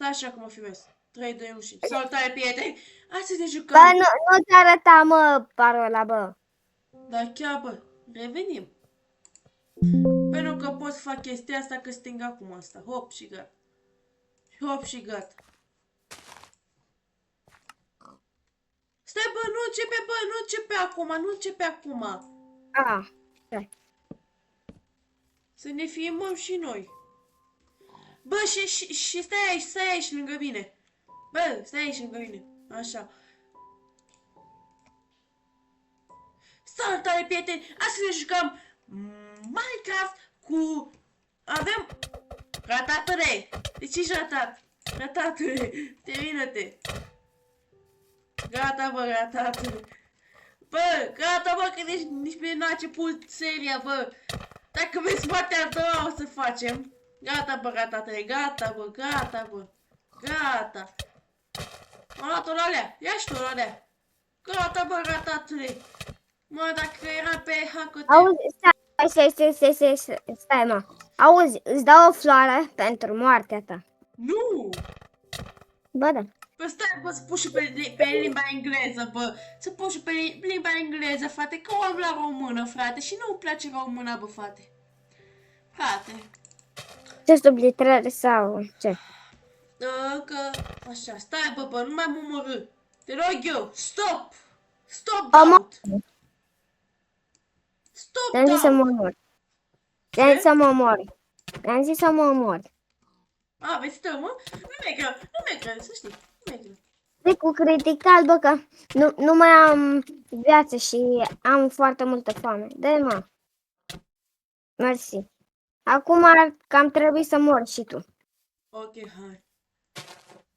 Așa cum o filmez. 3, 2, 1 și... Salutare, prieteni! Hai să ne Bă, jucăm! nu te arăta, mă, parola, bă. Dar chiar, bă, revenim. Pentru că pot să fac chestia asta că sting acum asta. Hop și gata. Hop și gata. Stai, bă, nu începe, bă, nu începe acum, nu începe acum. A, stai. Să ne filmăm și noi. Bă, și stai aici lângă mine. Bă, stai aici lângă mine. Așa. Salutare, prieteni! Astăzi ne jucăm Minecraft cu... Avem... Ratatule! De ce-și ratat? Ratatule! Termină-te! Gata, bă, ratatule! Bă, gata, bă, că nici bine n-a început seria, bă! Dacă vezi partea a doua o să facem. Gata, bă, ratatule, gata, bă, gata, bă! Gata! Am luat-o la alea! Ia și tu la alea! Gata, bă, ratatule! Mă, dacă era pe HKT... Auzi, stai, mă. Auzi, îți dau o floare pentru moartea ta. Nu! Bă, da. Bă, stai, bă, să pun și pe limba engleză, bă. Să pun și pe limba engleză, frate, că o am la română, frate. Și nu-mi place româna, bă, frate. Frate. Ce sublitrare sau ce? Că... Așa, stai, bă, nu mai mă omorâ. Te rog eu, stop! Stop, Mă, doubt! Stop, te-am zis să mă doubt! omor. Te-am zis să mă omor. Te-am zis să mă omor. A, vezi, mă? Nu mi-e greu, nu mi-e greu, să știi. Nu mi-e greu. Zic cu critical, bă, că nu mai am viață și am foarte multă foame. Dă-i, mă. Mersi. Acum ar cam trebui să mor și tu. Ok, hai.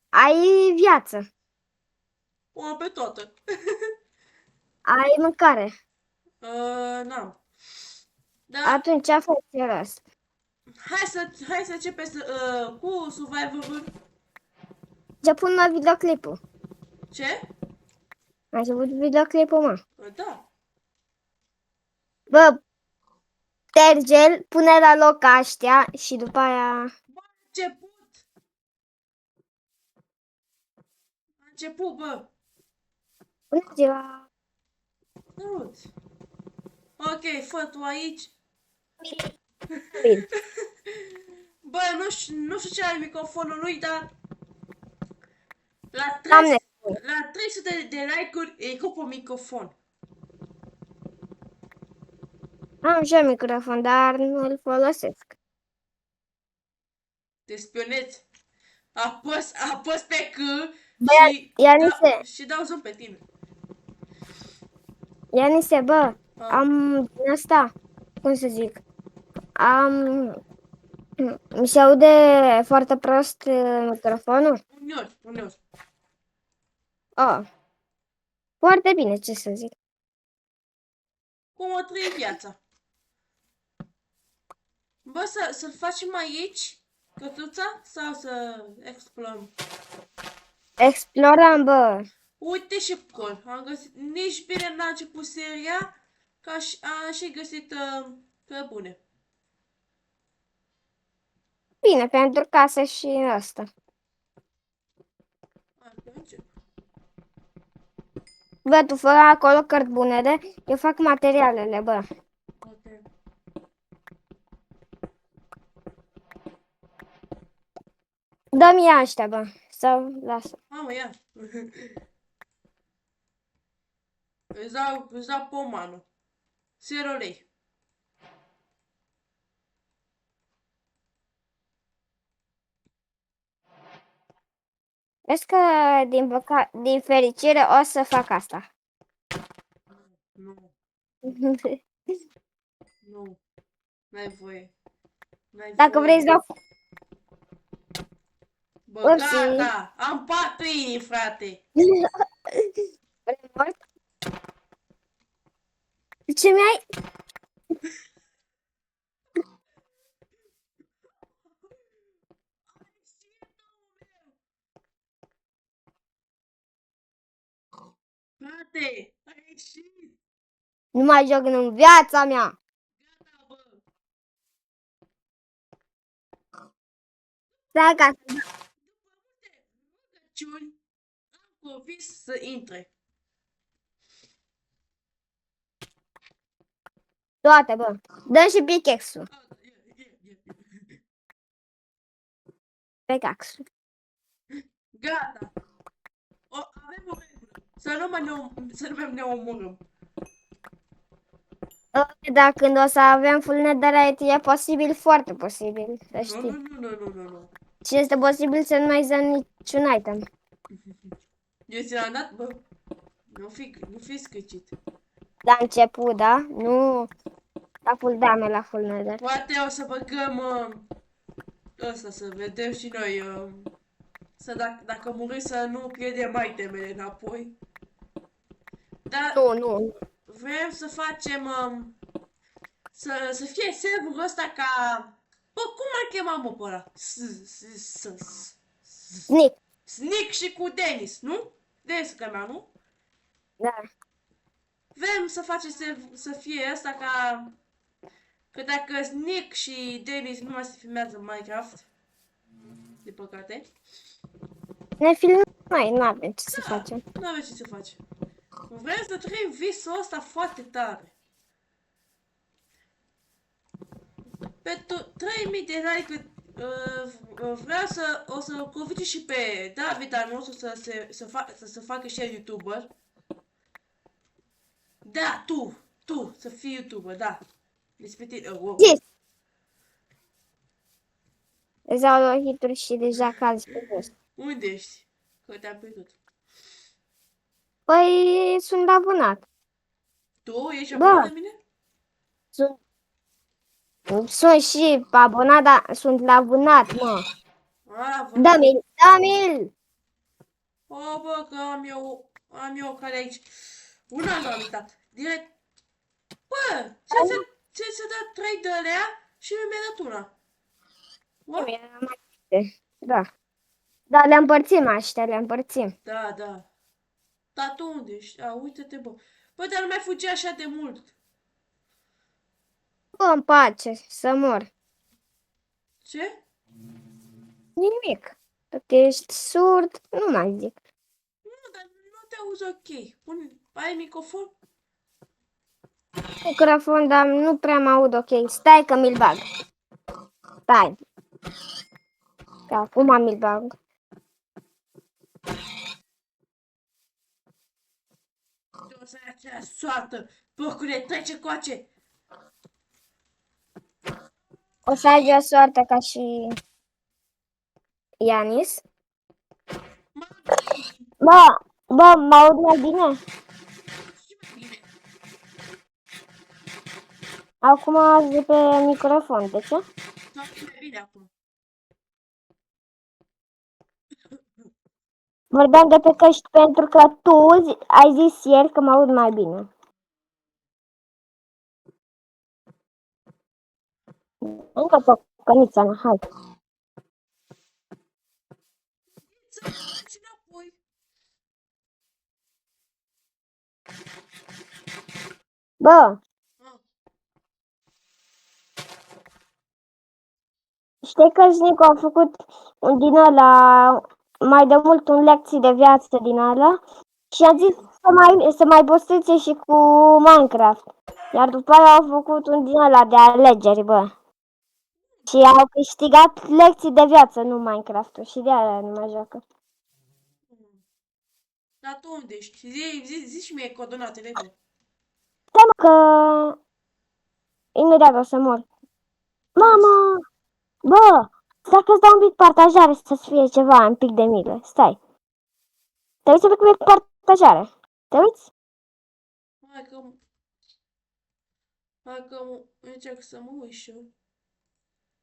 Ai viață. O am pe toată. Ai mâncare. N-am. Da, Atunci ce faci rost? hai să începem cu Survivor. Ce pun la videoclipul? Ce? Ai început videoclipul, mă. Da. Bă, tergel, pune la loc aștia și după aia... Bă, a început! A început, bă! Bună ziua! Salut! Ok, fă tu aici. Bine. Bă, nu știu ce are microfonul lui, dar la, Doamne, la 300 de like-uri îi cup microfon. am și eu microfon, dar nu îl folosesc. Te spionezi. Apăs pe C Bă, și dau zoom pe tine. Ianise, bă, Ah. am din asta, cum să zic, mi se aude foarte prost microfonul? Uneori. Oh, foarte bine, ce să zic. Cum o trăi viața? Bă, să-l facem aici, cătuța, sau să explorăm? Explorăm, bă. Uite și col. Am găsit, nici bine n-a început seria, am și găsit pe bune. Bine, pentru casă și asta. Atunci. Bă, tu fă acolo cărbunele, eu fac materialele, bă. Ok. Dă-mi ăștia, bă, sau lasă. Mamă, ia. Îți dau pomană. 0 lei. Vezi că, din fericire, o să fac asta. Nu, nu. N-ai voie. Dacă vrei să dau... Bă, Upsi. gata! Am 4 inimi, frate! Vrei mort? Ce mi-ai? Frate, ai ieșit! Nu mai joc în viața mea. Gata, bă! Stai ca... meciuri, am convins să intre. Toate, bă. Dă și pickaxe-ul. Pickaxe-ul. Gata. Avem o regulă. Să nu mai ne omorâm. Dar când o să avem full netherite, e posibil, foarte posibil, să Nu, știi. nu. Și este posibil să nu mai zăm niciun item. Eu ți-l-am dat, bă. Nu fi scârcit. La început, da? Nu la full dame, la full nether. Poate o să băgăm ăsta, să vedem și noi. Dacă murim să nu pierdem itemele înapoi. Dar Nu. vrem să facem să fie serverul ăsta ca... Bă, cum ar chema, mă, pe ăla? Nick. Snick și cu Dennis, nu? Dennis se chema, nu? Da. Vrem să facem să fie ăsta ca... Că dacă Snick și Dennis nu mai se filmează în Minecraft, de păcate, Ne filmăm mai, nu avem ce să facem. nu avem ce să facem. Vrem să trăim visul ăsta foarte tare. Pentru 3000 de like vreau o să convinge și pe David al nostru să facă și el YouTuber. Da, tu, să fii YouTuber, da. Despre tine, wow. Yes. Îți dau 2 hituri și deja cazi pe jos. Unde ești? Că te-am pierdut. Păi, sunt abonat. Tu ești Da. abonat de mine? Sunt și abonat, dar sunt abonat, mă. Dă-mi-l! O, bă, că am eu care aici. Una l-am uitat. Direct. Bă, ce să dă 3 de alea și mi-a dat una. What? Da. Da, le împărțim aștia, le împărțim. Da. Dar tu unde ești? A, uite-te, bă. Bă, dar nu mai fugi așa de mult. Bă, în pace, să mor. Ce? Nimic. Dacă ești surd, nu mai zic. Nu, dar nu te auzi ok. Ai microfon? Microfon, dar nu prea mă aud ok. Stai că mi-l bag. Stai. Că acum mi-l bag. O să ai aceea soartă. Porcule, trece coace. O să ai o soartă ca și Ianis. Bă, mă aud mai bine? Și mai bine. Acum azi de pe microfon, de ce? Toate mai bine acum. Vorbeam de pe căști pentru că tu ai zis ieri că mă aud mai bine. Încă păcănița mea, hai. Și înapoi. Bă, știi că Nicu a făcut din ăla, mai de mult un lecții de viață din ăla și a zis să mai postețe și cu Minecraft. Iar după aia au făcut un din ăla de alegeri, bă. Și au câștigat lecții de viață, nu Minecraft-ul, și de aia nu mai joacă. Dar tu unde ești? Zi și mie coordonatele, bă. Stai mă că imediat o să mor. Mamă! Bă! Stai că-ți dau un pic partajare să-ți fie ceva, un pic de milă. Stai. Te uiți un pic pe partajare. Te uiți? Hai că încerc să mă uit și eu.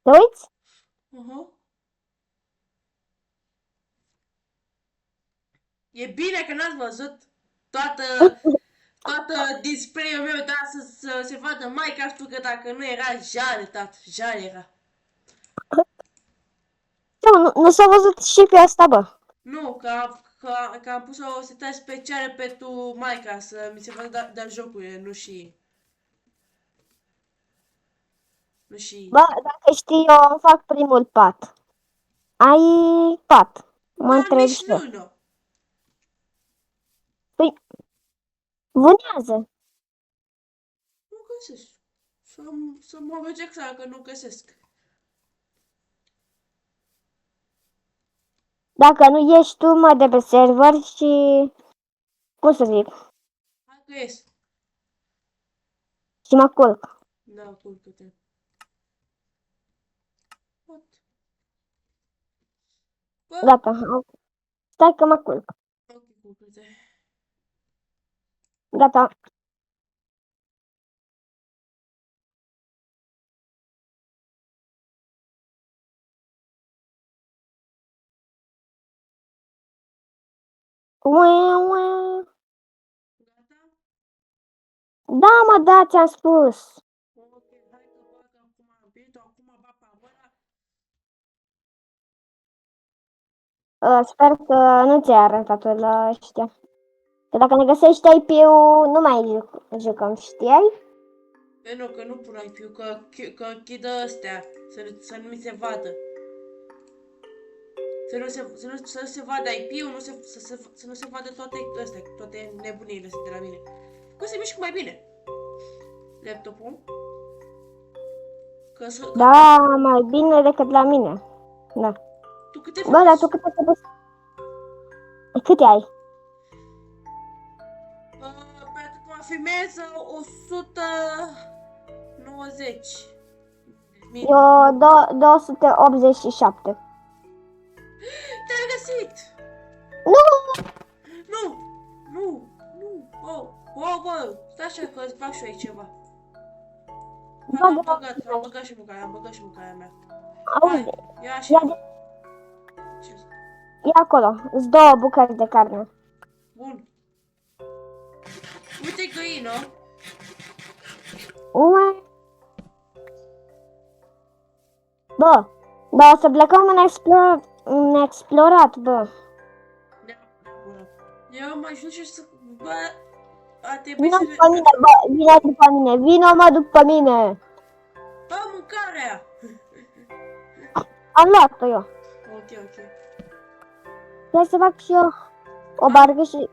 Te uiți? E bine că n-ați văzut toată display-ul meu, dar să se vadă Minecraft-ul, că dacă nu era jale, tată, jale era. Nu s-a văzut și pe asta, bă. Nu, că am pus o setare specială pentru Minecraft, să mi se vadă doar jocurile, nu și... Bă, dacă știi, eu îmi fac primul pat. Ai pat. Mă Dar întreb nici și eu. lână. Păi, vânează. Nu găsesc. Să mă vegec că nu găsesc. Dacă nu ești tu, mă de pe server și... Cum să zic? Hai că ies. Și mă culc. Da, culcă-te. What? Bă, Gata. Stai că mă culc. ok, culcă-te. Gata. Ue, ue. Gata? Da, mă, da, ți-am spus. Ok, hai că bag acum betul, acum bag pavăra. Sper că nu ți-a arătat la ăștia. Că dacă ne găsești IP-ul, nu mai jucăm, știai? E nu, că nu pun IP-ul, că închid astea, să nu mi se vadă. Să nu se vadă IP-ul, să nu se vadă toate astea, toate nebunile astea de la mine. Că se mișcă mai bine. Laptopul. Da, mai bine decât la mine. Da. Tu câte Bă, dar faci? tu câte ai? Pentru că mă filmează 190. Eu 287. Te-am găsit! Nu! Nu! Nu! Nu! Oh! Oh, bă! Stai așa că îți fac și eu aici ceva. Am băgat și mâncarea mea. Hai, Auzi, ia și ia, eu. Ce? ia acolo, îți două bucăți de carne. Bun. Uite găină. Ue. Bă, dar o să plecăm în explorat, bă. Neapărat. Eu mă ajut și să... Bă, a trebuit Vino să... după mine, bă, vino după mine, vino mă după mine. Bă, mâncarea! Am luat-o eu. Ok, ok. Hai să fac și eu o barcă și...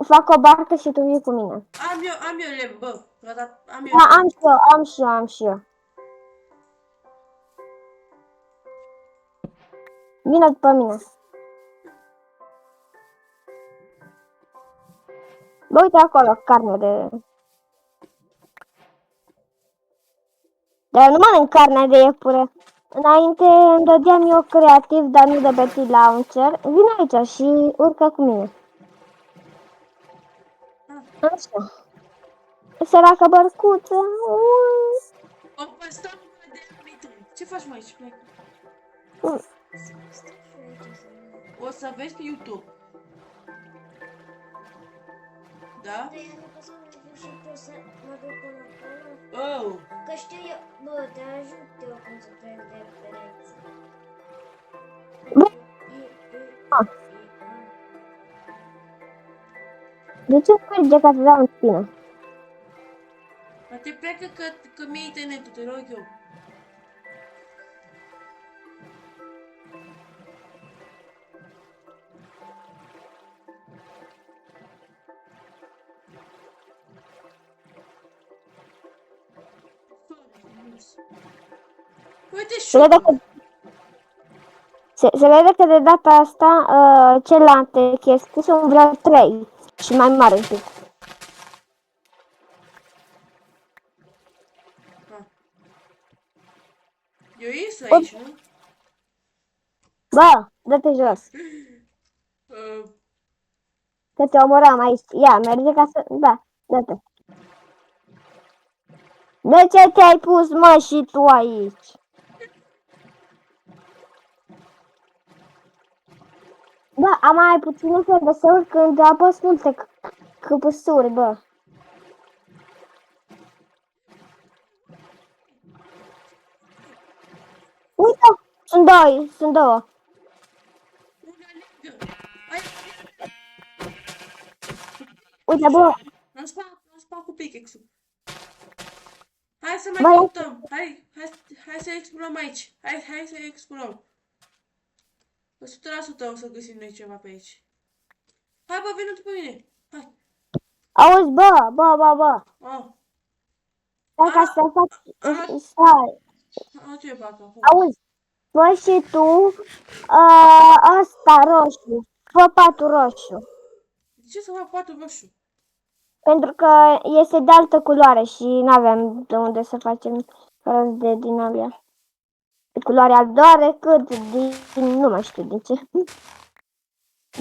Fac o barcă și tu vii cu mine. Am eu lemn, bă. Gata, am eu Da, lemn. am și eu. Vino după mine. Bă, uite acolo, carne de... Dar eu nu mănânc carne de iepure. Înainte îmi dădeam eu creativ, dar nu de pe launcher. Vino aici și urcă cu mine. Așa. Săracă bărcuță. O, bă, stau de Dimitri. Ce faci mai aici? O să vezi pe YouTube. Da? Oh! Că știu eu, bă, te ajut eu cum să trec de referențe. De ce merge ca să dau în spină? Dar te pleacă că mi-e internetul, te rog eu. Uite și Se vede că de data asta celelalte chestii sunt vreo 3 și mai mare un pic. Eu ies aici, nu? Bă, dă-te jos. Că te omorăm aici. Ia, merge ca să... Da, dă-te. De ce te-ai pus, mă, și tu aici? Bă, am mai puține FDS-uri când apăs multe căpăsuri, bă. Uite, sunt două. Una lângă. Hai, Uite, bă, am spart cu pickaxe-ul. Hai să mai Băi, căutăm. Hai să explorăm aici. Hai să explorăm. 100% o să găsim noi ceva pe aici. Hai, bă, vină tu pe mine. Hai. Auzi, bă. Oh. Stai ca să fac... A, Stai. ce fac acum? Auzi, fă și tu ăsta roșu. Fă patul roșu. De ce să fac patul roșu? Pentru că este de altă culoare și nu avem de unde să facem rost de din alea. De culoare aldoare cât din... nu mai știu din ce.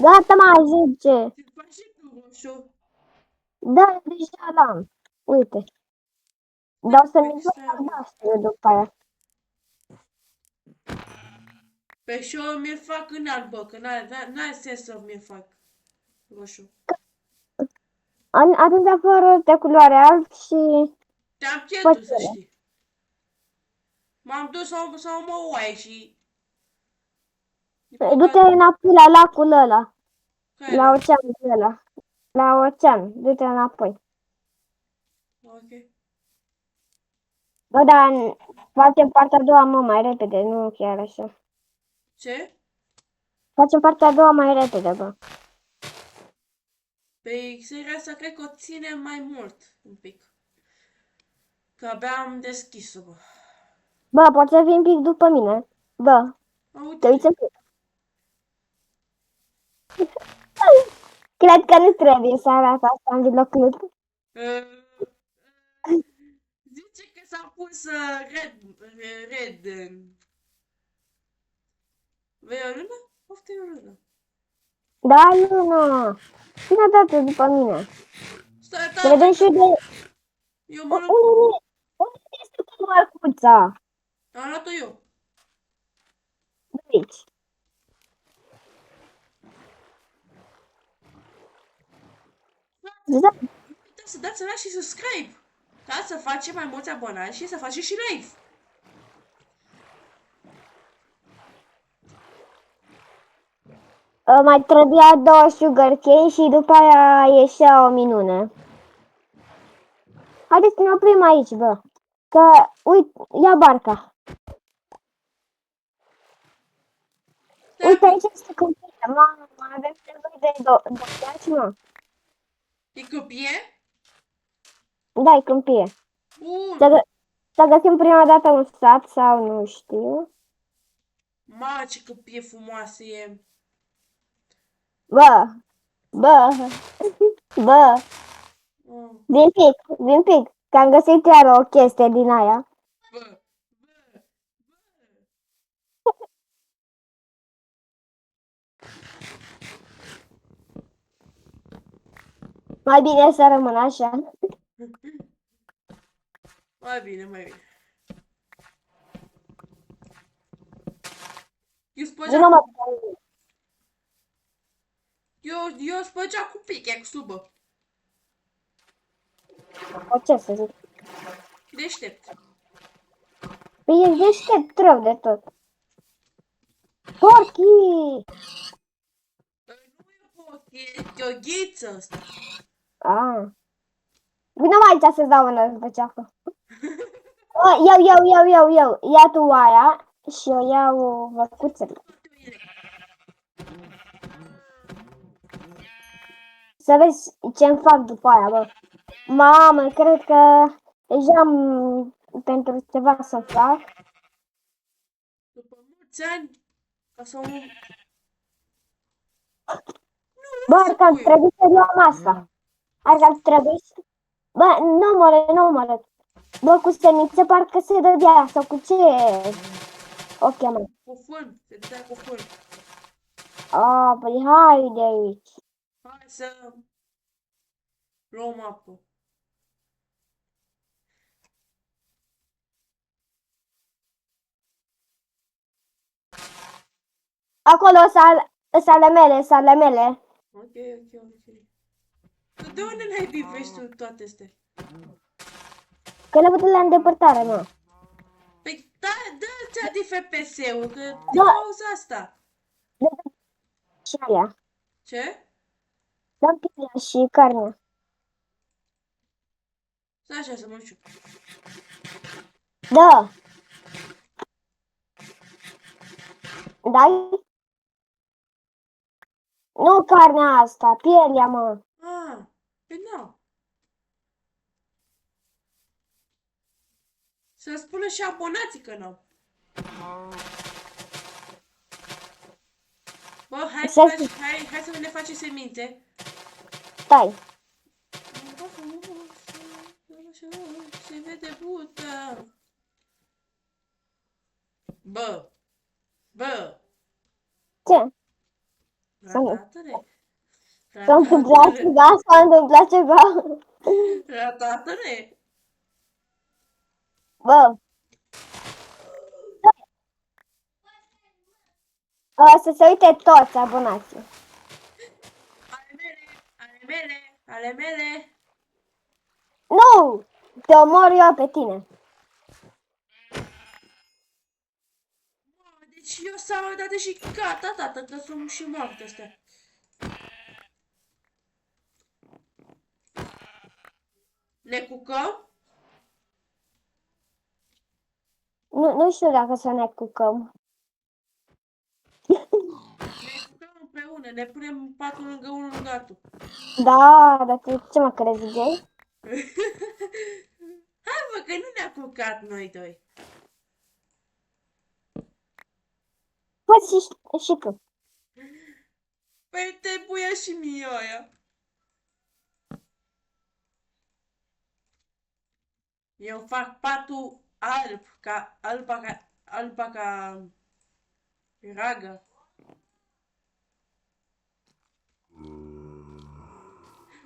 Gata, mă, ajunge. Și faci și tu roșu. Da, deja l-am. Uite. Dar o să mi fac Extra. albastru după aia. Pe și eu mi-l fac în alb, bă, că n-are sens să mi-l fac roșu. Atunci fă rost de culoare alb și... Te-am Fă pierdut, să cele. știi. M-am dus sau mă oaie și... Du-te înapoi la lacul ăla. Care La era? oceanul ăla. La ocean. Du-te înapoi. Ok. Bă, dar facem partea a doua, mă, mai repede, nu chiar așa. Ce? Facem partea a doua mai repede, bă. Pe seria asta cred că o ține mai mult, un pic. Că abia am deschis-o, bă. Bă, poți să vii un pic după mine. Bă, A, te uiți uite-te. un pic. Cred că nu trebuie să arată asta în videoclip. Zice că s-a pus red. Vei o lună? Poftim o lună. Da, nu. Cine dată după mine? Stai, Trebuie și de... eu mă luăm. Unde este cu mărcuța? Am luat-o eu. Aici. Da. Uitați să dați like și subscribe. Ca să facem mai mulți abonați și să facem și live. Mai trebuia 2 sugar cane și după aia ieșea o minune. Haideți să ne oprim aici, bă. Că, uite, ia barca. Uite, aici este copie. Mamă, avem nevoie de dobiaci, mă. E copie? Da, e câmpie. Bun. Să găsim prima dată un sat sau nu știu. Ma, ce copie frumoasă e. Bă, Oh. vin pic, că am găsit iar o chestie din aia. Bă. Mai bine să rămân așa. Mai bine, mai bine. Eu Vină, mă, spăgeam, eu spăgeam cu pickaxe-ul, bă. o ce să zic? Deștept. Păi ești deștept rău de tot. Porchi! Nu e o poche, e o ghiță asta. Ah. Vină mai aici să-ți dau una după ceafă. Iau. Ia tu aia și eu iau văcuțele. Să vezi ce-mi fac după aia, bă. Mamă, cred că deja am pentru ceva să fac. După mulți ani, ca să nu... Bă, ar trebui să luăm asta. Ar trebui să... Bă, nu mă. Bă, cu semințe parcă se dădea, sau cu ce o cheamă? Cu fân, se dea cu fân. Păi hai de aici. Hai să luăm apă. Acolo sale mele. Ok. De unde le-ai bivești tu toate astea? Că le văd la îndepărtare, mă. Păi dă-ți-a de FPS-ul, că din Da. cauza asta. Și alea. Ce? Dăm pielea și carnea. Stai așa să mă știu. Da. Dai? Nu carnea asta, pielea, mă. Ah, păi nu. Să spună și abonații că nu. Bă, hai să ne facem semințe. Stai. Se vede pută. Bă, bă, Ce? ratatăle, S-a întâmplat ratatăle, ceva? S-a întâmplat ceva? ratatăle. Bă, să se uite toți abonații. Ale mele, ale mele, ale mele. Nu! Te omor eu pe tine. Mamă, deci eu s-am dat și gata, tată, că sunt și moarte astea. Ne cucăm? Nu știu dacă să ne cucăm. Ne cucăm împreună, ne punem patul lângă unul lângă altul. Da, dar tu ce mă crezi, gay? Hai mă, că nu ne-a cucat noi doi. Poți și tu. Păi te buia și mie aia. Eu fac patul alba ca ragă.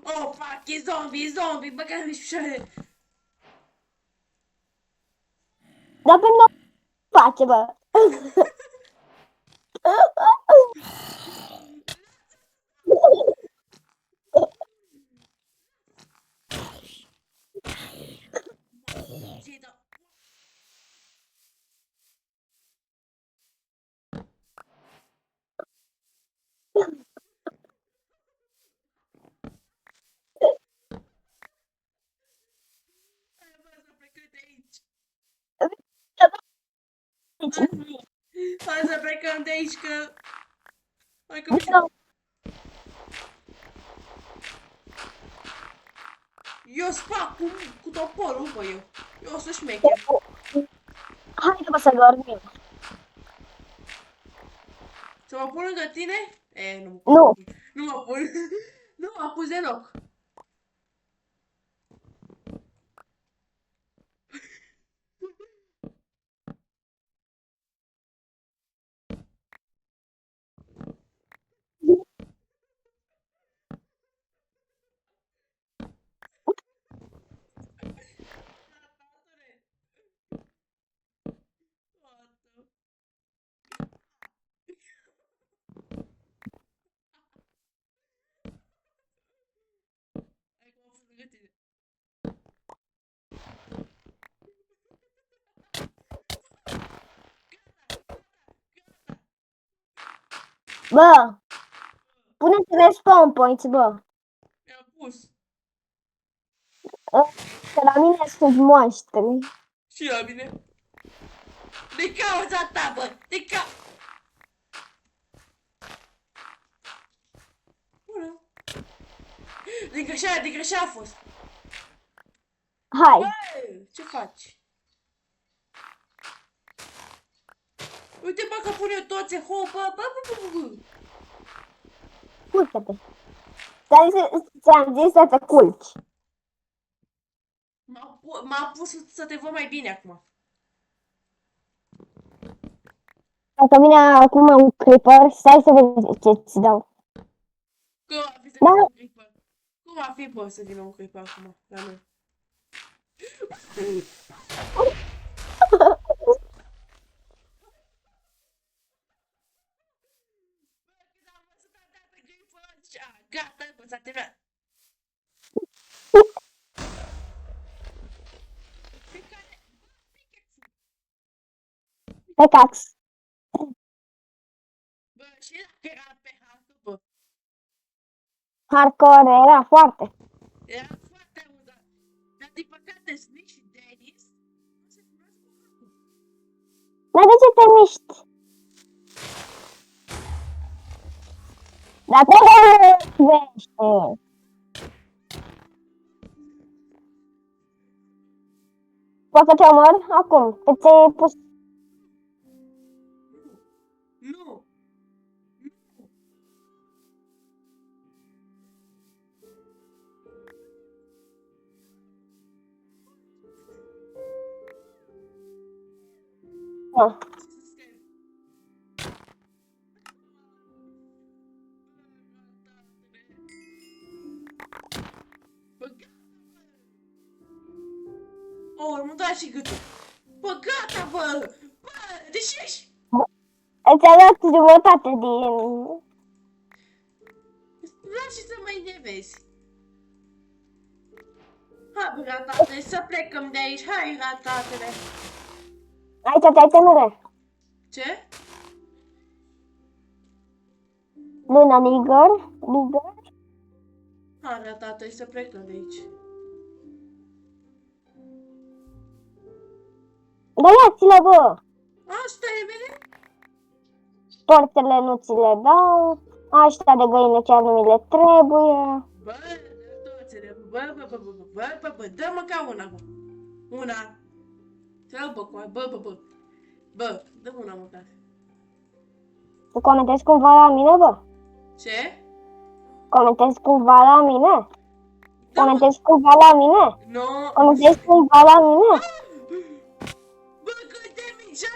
Oh, fuck, e zombie, băga-mi mișoare. Dar pe nu face, bă. Ce da? Hai bă, să plecăm de aici. Hai să plecăm de aici, că... Hai că mișu. Eu spac cu toporul, bă, eu. Eu o să șmecher. Hai că să dormim. Să mă pun lângă tine? Nu. Nu. Nu mă pun. Nu mă pus deloc. Hai că mă pun lângă tine. Bă, pune-te respawn points, bă. Mi-am pus. Că la mine sunt monștri. Și la mine. De cauza ta, bă! Bună. De greșeală a fost. Hai. Bă, ce faci? Uite, bă, că pune toți bă. Culcă-te. Ți-am zis să te culci. M-am pus să te văd mai bine acum. Dacă vine acum un creeper, stai să vezi ce-ți dau. Cum ar fi să Da. vină un creeper? Cum ar fi, bă, să vină un creeper acum la noi? Când am văzut atâta pe creeper, gata, bă, s-a terminat. Pe care... Pe cax. Bă, și dacă era pe hartă, bă, Hardcore era foarte. era foarte amuzant. Dar din păcate Snick și Dennis nu se cunosc acum. Dar de ce te miști? Dar te vește. Poți să te omor acum, că ți-ai pus... Nu! Da. Oh, îmi da și gâtul. Bă, gata, bă! Bă, deși ești... Ți-a dat jumătate din... Lași să mai ne vezi. Hai, bă, ratatele, să plecăm de aici. Hai, ratatele. Aici te-ai temere. Ce? Luna Nigger. Nigger. Hai, ratatele, să plecăm de aici. Da, ia-ți-le, bă. Asta e bine? Tortele nu ți le dau. Aștia de găină chiar nu mi le trebuie. Bă, toțele, bă, dă măcar una, bă. Una. Să bă, bă, dă una măcar. Tu comentezi cumva la mine, bă? Ce? Comentezi cumva la mine? Da, mă. Comentezi cumva la mine? No. Comentezi cumva la mine? Bă, că te micea!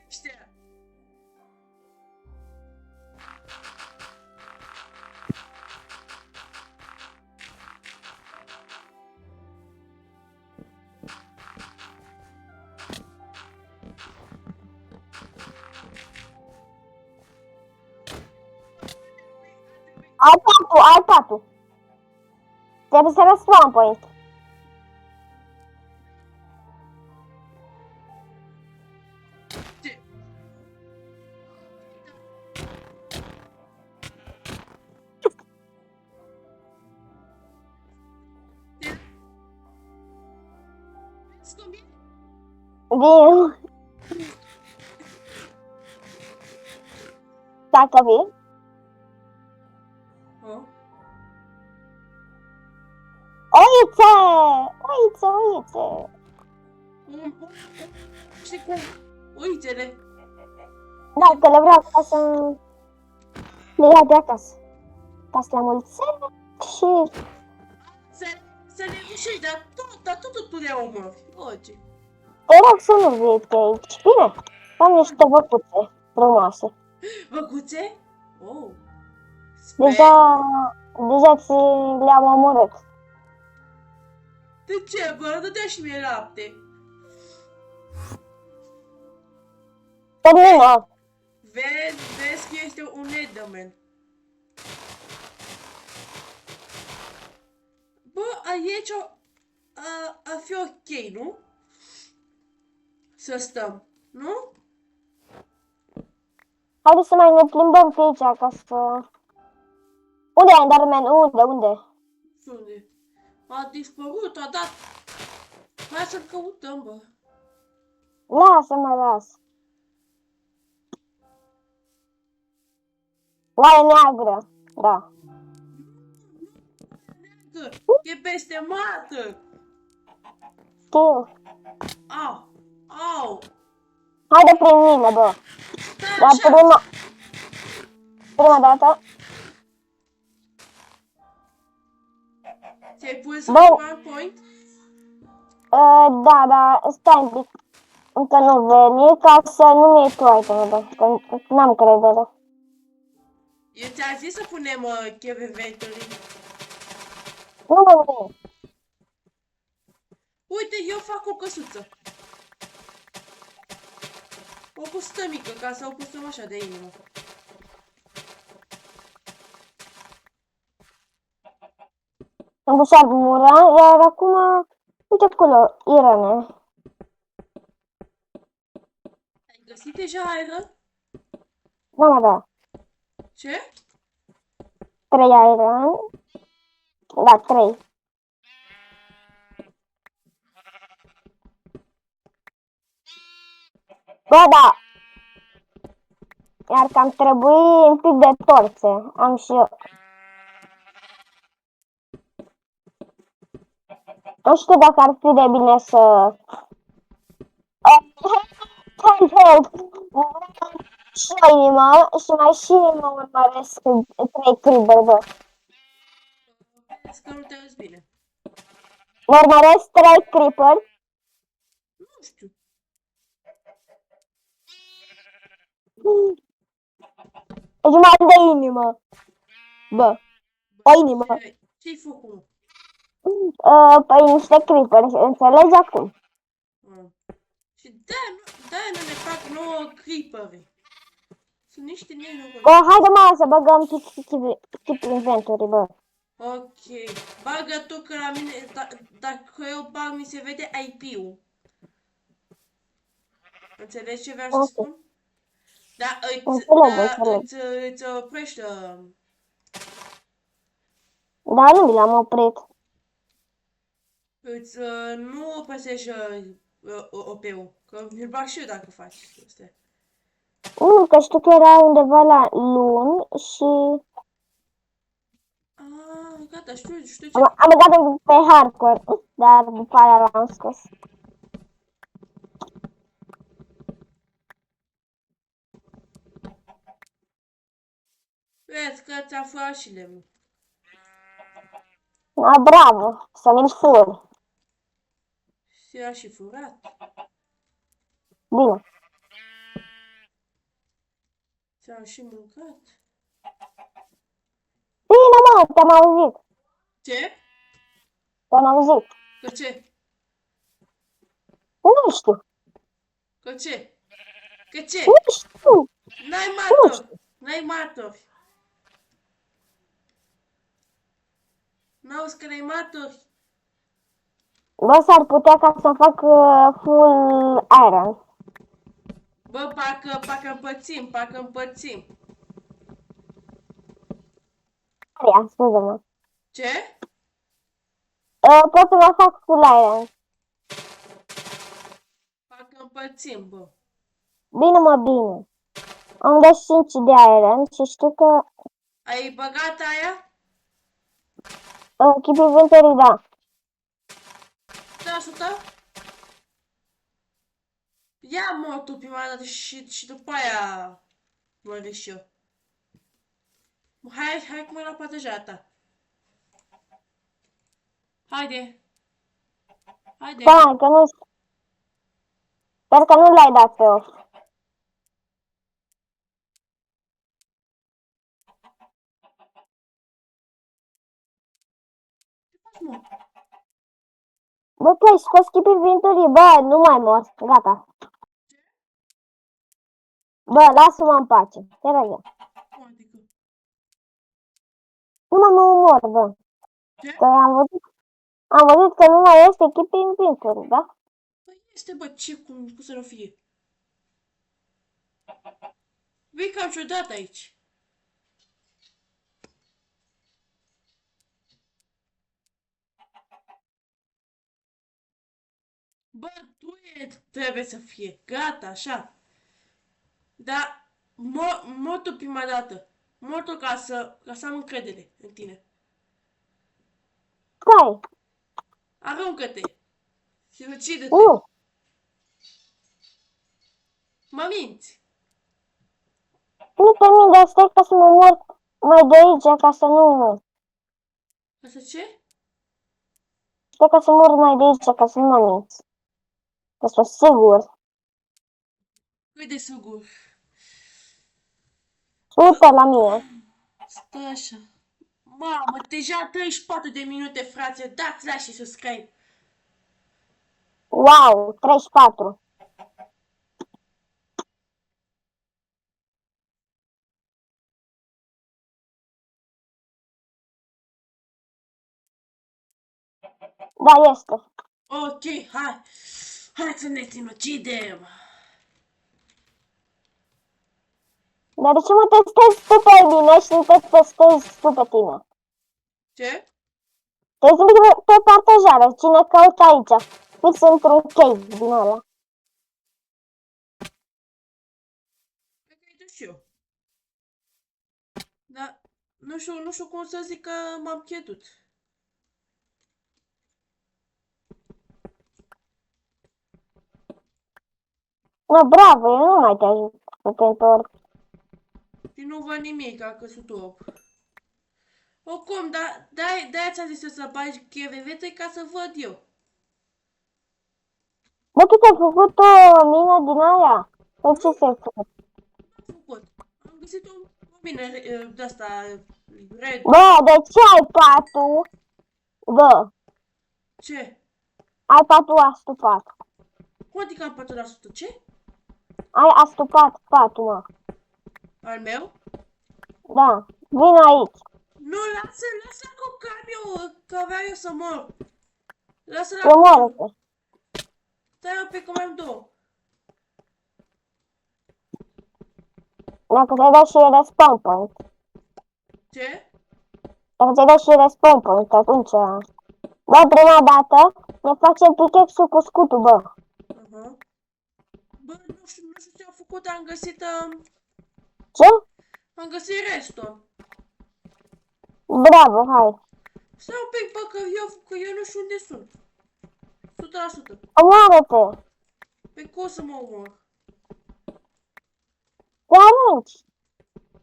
Ăștia. Ai patul. Trebuie să răspund point. Ce? Vezi cum e? Vin. Dacă vin. Oh. Oițe! Oițe, oițe. Știi cum? Uite-le. Da, că le vreau ca să le iau de acasă. Ca să le mulțesc și... Să le rușești, dar tot tu le omori. Orice. Te rog să nu vii pe aici, bine? Am niște văcuțe frumoase. Văcuțe? Oh. Sper. Deja ți le-am omorât. De ce, bă? Dă-te și mie lapte. Termină. Vezi că este un Enderman. Bă, aici a fi ok, nu? Să stăm, nu? Haideți să mai ne plimbăm pe aici ca să... Unde e Enderman? Unde? Unde? A dispărut, a dat. Hai să-l căutăm, bă. Lasă-mă, las. Oaie neagră. Da. Că e peste mată. Știu. Au, au. Haide prin mine, bă. Stai Dar așa. prima dată... Ți-ai pus Bă. un point? Da, stai un pic. Încă nu veni ca să nu mi iei tu item, bă. Că n-am credere. Eu ți-am zis să punem Cave Inventory. Nu mă vine. Uite, eu fac o căsuță. O căsuță mică, ca să o păstrăm așa de inimă. Am pus armura, iar acum... Uite acolo, Irene. Ai găsit deja iron? Da. Ce? 3 iron. Da, 3. Bă, da. Iar că am trebui un pic de torțe. Am și eu. Nu știu dacă ar fi de bine să... Help! Și o inimă și mai și mă urmăresc 3 creeper, bă. Vedeți că nu te auzi bine. Mă urmăresc 3 creeper. Nu știu. O jumătate de inimă. Bă, o inimă. Ce-ai făcut? Păi niște creeper, înțelegi acum? Ah. Și de-aia nu ne fac nouă creeperi. Sunt niște nenoroci. Bă, haide mă să băgăm keep inventory, bă. Ok. Bagă tu că la mine, dacă eu bag, mi se vede IP-ul. Înțelegi ce vreau să Ok. spun? Da, Înțeleg. îți oprește. Dar nu mi l-am oprit. Nu oprește OP-ul. Că mi-l bag și eu dacă faci astea. Nu, că știu că era undeva la luni și Ah, gata, știu ce. am băgat pe hardcore, dar după aia l-am scos. Vezi că ți-a furat și lemnul. Da, bravo, să-mi full. Și era și furat. Bine. Ți-am și mâncat. Bine, mă, te-am auzit. Ce? Te-am auzit. Că ce? Nu știu. Că ce? Că ce? Nu știu. N-ai Nu martori! știu. N-ai martori! N-auzi că n-ai martori? Bă, s-ar putea ca să fac full iron. Bă, parcă împățim, parcă împățim. Ia, scuze-mă. Ce? Pot să mă fac full iron. Parcă împățim, bă. Bine, mă, bine. Am dat 5 de iron și știu că Ai băgat aia? keep inventory, da. Te ajută? Ia motul prima dată și după aia mă și eu. Hai cum e la pătăjaa ta. Haide. Haide. Stai, că nu... Sper că nu l-ai dat pe off. Mă. Bă, tu ai scos keep inventory, bă, nu mai mor. Gata. Bă, lasă-mă în pace. Te rog eu. Cum adică? Nu mă omor, bă. Ce? Că am văzut că nu mai este keep inventory, da? Păi este, bă, cum să nu fie? Vei cam ciudat aici. Bă, trebuie să fie. Gata, așa. Dar motul prima dată. Motul ca să am încredere în tine. Stai. Aruncă-te. Și ucide-te. Nu. Mă minți. Nu pe mine, dar stai ca să mă mor mai de aici, ca să nu... Asta ce? Stai ca să mor mai de aici, ca să nu mă minți. Că sunt sigur. Cât de sigur. Uite la mine. Stai așa. Mamă, deja 34 de minute, frate. Dați la și subscribe. Wow, 34. Da, este. Ok, hai. Hai să ne sinucidem. Dar de ce mă testezi tu pe mine și nu te testezi tu pe tine? Ce? Te-ai zis pe partajare. Cine caută aici? Fix într-un cave din ăla. Uite și eu. Dar nu știu cum să zic că m-am pierdut. No, bravo, eu nu mai te ajut să te întorci. Și nu văd nimic, a căzut op. Oricum, de-aia ți-am zis eu să bagi chevevetei ca să văd eu. Bă, tu ți-ai făcut o mină din aia? Păi ce ți-ai făcut? Am făcut. Am găsit o mine de-asta, red. Bă, de ce ai patul? Bă, Ce? ai patul astupat. Cum adică am 4%? Ce? Ai astupat patul, mă. Al meu? Da, vin aici. Nu, lasă cu camion, că aveam eu să mor. Lasă la Omoară-te. Stai un pic că mai am două. Dacă ți-ai dat și respawn point. Ce? Dacă ți-ai dat și respawn point, atunci... Bă, prima dată ne facem pickaxe-ul cu scutul, bă. Aha. Bă, nu știu ce am făcut, am găsit, Ce? am găsit restul. Bravo, hai. Stai un pic, bă, că eu nu știu unde sunt. 100%. Omoară-te. Pe cum să mă omor? Te arunci.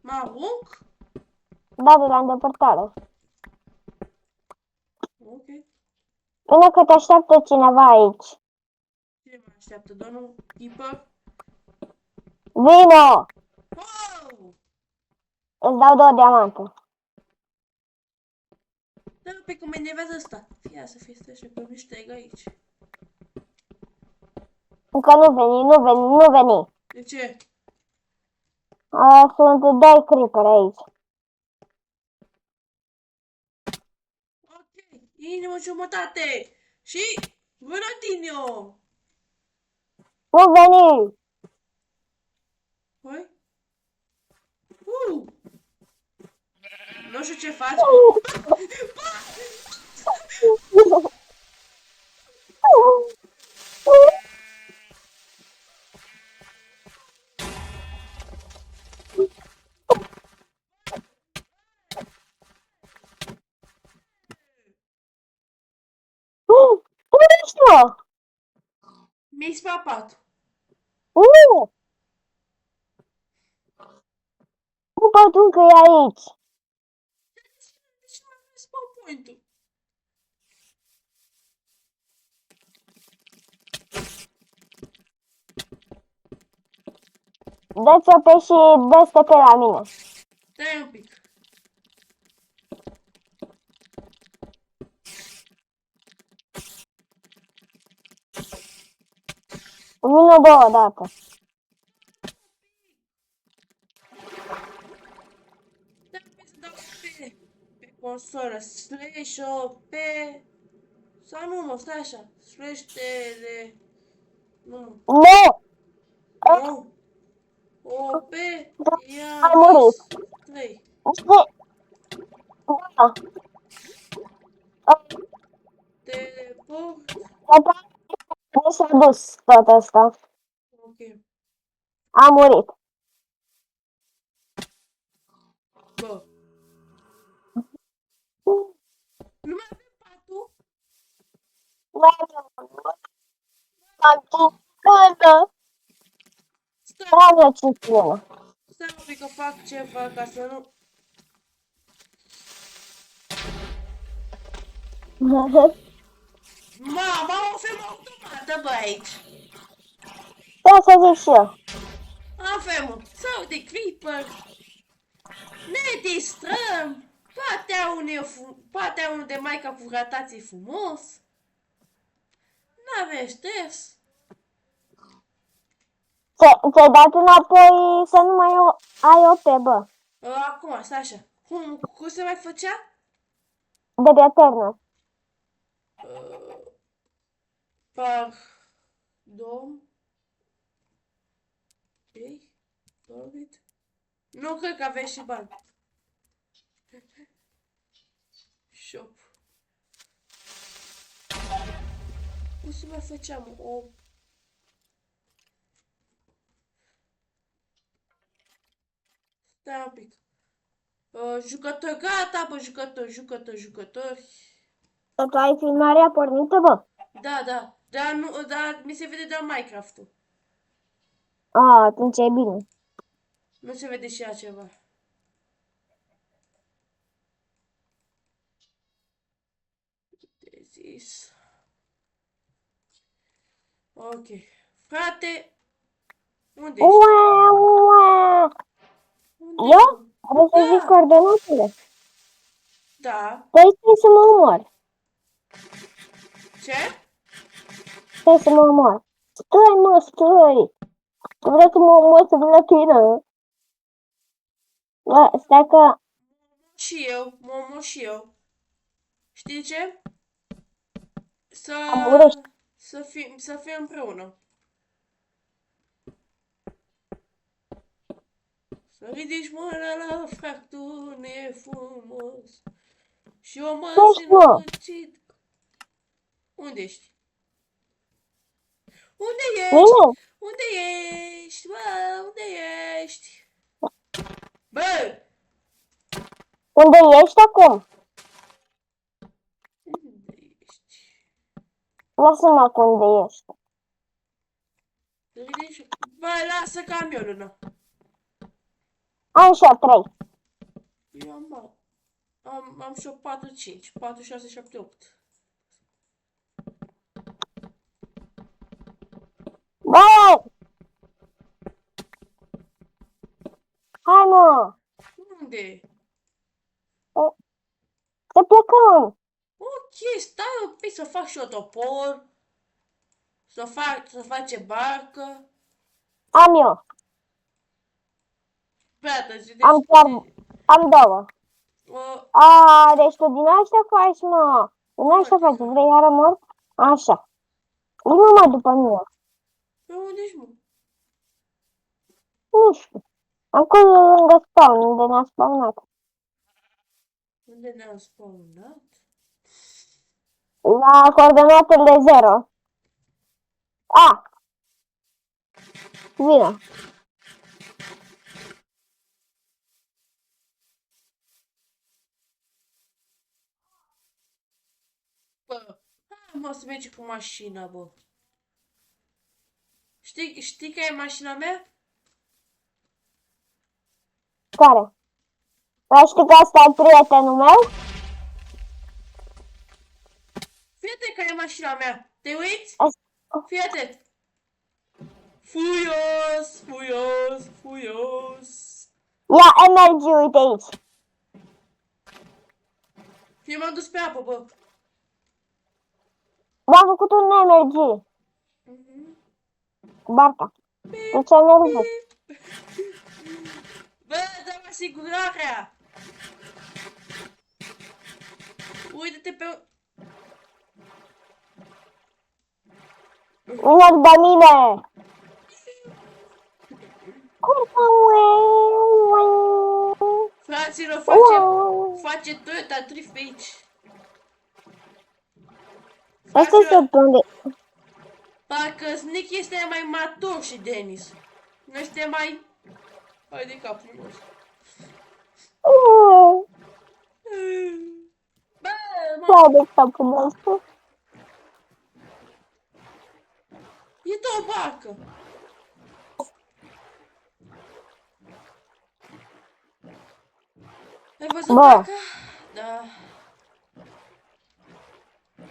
Mă arunc? Da, de la îndepărtare. Ok. Până că te așteaptă cineva aici. Cine mă așteaptă, domnul Keeper? Vino! Wow! Îți dau 2 diamante. Stai un pic că mă enervează ăsta. Fia să fie stai și pe niște aici. Încă nu veni, nu veni, nu veni. De ce? Sunt 2 creeper aici. Ok, inimă jumătate. Și Ronaldinho. Nu veni! Păi? Nu știu ce faci. Unde ești, mă? Mi-ai spapat. Nu! Nu pot încă e aici. De ce mai vrei spawn point-ul? Dă-ți-o pe și dă-te pe la mine. Stai un pic. Vină 2 dată. Stai un pic să dau pe consolă. Slash-o pe... Sau nu, mă, stai așa. Slash tele... Nu. Nu! Nu. O pe... Ia... Ai murit. 3. Știi? Da. Teleport. Mi s-a dus tot asta. Ok. Am murit. Bă. Nu mai avem patul? Am cincână. Stai, Dragă cincână. stai un pic că fac ceva ca să nu... Mama, o femă automată, bă, aici. Da, să zic și eu. Avem sau de creeper. Ne distrăm. Poate unul de maica cu ratații frumos. N-avem stres. Ți-ai dat înapoi să nu mai ai OP, bă. Acum, stai așa. Cum se mai făcea? De eternă. Pardon. Ok. David. Nu cred că aveți și bani. Shop. Cum se mai făceam? O... Da, un pic. Jucători, gata, bă, jucători. Tot ai filmarea pornită, bă? Da. Dar nu, dar mi se vede doar Minecraft-ul. Atunci e bine. Nu se vede și altceva. De zis. Ok. Frate, unde ești? Ua! Unde Eu? mă? Vrei să zic Da, coordonatele? da. Păi stai să mă omor. Ce? Stai să mă omor. Stai. Tu vrei să mă omor să vin la tine? Bă, stai că Și eu, mă omor și eu. Știi ce? Să, am urât. să fim împreună. Să ridici mâna la fractură, e frumos. Și eu mă Ești, mă. sinucid. Unde ești? Unde ești? Bine? Unde ești? Bă, unde ești? Bă! Unde ești acum? Unde ești? Lasă-mă cu unde ești. Să ridici... Bă, lasă camionul, nu. Așa, 3. Eu am și o 4, 5, 4, 6, 7, 8. Bă! Hai, mă! Unde? Să plecăm! Ok, stai un pic să fac și eu topor. Să face barcă. Am eu. Gata, zi, Am chiar... Am 2. Deci tu din așa faci, mă. Din așa faci. Vrei iară mor? Așa. Nu mă după mine. Pe unde ești, mă? Nu știu. Acolo lângă spawn, unde ne-a spawnat. Unde ne-am spawnat? La coordonatele 0. Vină. Bă, hai mă să mergi cu mașina, bă. Știi că e mașina mea? Care? Dar știi că asta e prietenul meu? Fii atent că e mașina mea. Te uiți? Asta- Fii atent. Fuios. Ia MLG, uite aici. Fii m-am dus pe apă, bă. V-am făcut un MLG. Cu barca. De ce ne rupe? Bă, dă-mi asigurarea. Uite-te pe... Nu după mine. Curca, Fraților, face Toyota Drift pe aici. Asta este pe unde... Parcă Snick este mai matur și Denis. Noi suntem mai... Hai de capul nostru. Bă, Sau de capul nostru. e o barcă. Ai văzut Bă. barca? Da.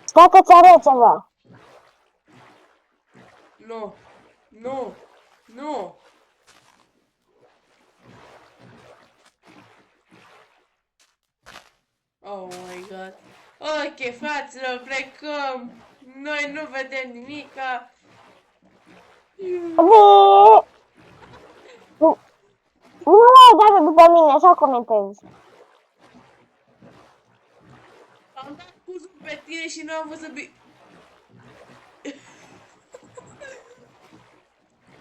Stai că-ți arăt ceva. Nu. Oh my god. Ok, fraților, plecăm. Noi nu vedem nimica. Nu mai dată după mine, așa comentez. Am dat cuzul pe tine și nu am văzut